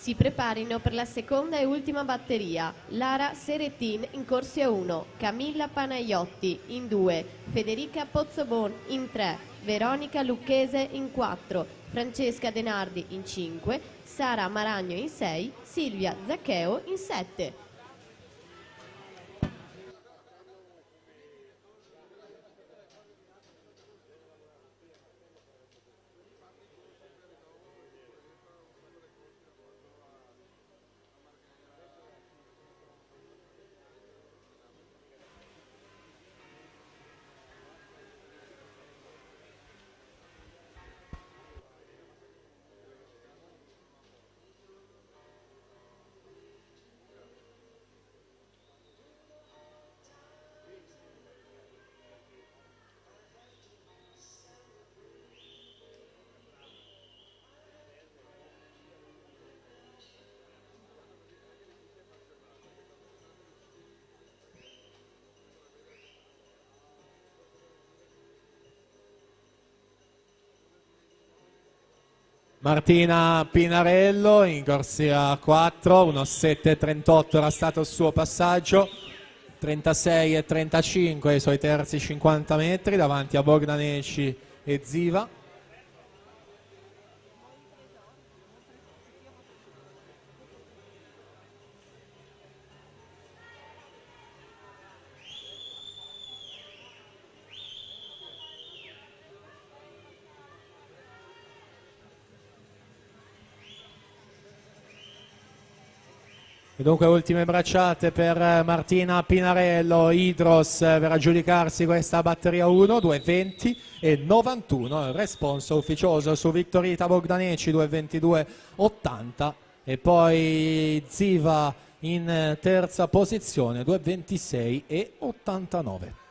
Si preparino per la seconda e ultima batteria Lara Seretin in corsia 1, Camilla Panaiotti in 2, Federica Pozzobon in 3, Veronica Lucchese in 4, Francesca Denardi in 5, Sara Maragno in 6, Silvia Zaccheo in 7. Martina Pinarello in corsia 4, 1.7.38 era stato il suo passaggio, 36.35 i suoi terzi 50 metri davanti a Bogdaneci e Ziva. E dunque ultime bracciate per Martina Pinarello. Idros per aggiudicarsi questa batteria 1, 2.20 e 91 il responso ufficioso su Victorita Bogdaneci, 2.22.80, e poi Ziva in terza posizione, 2.26 e 89.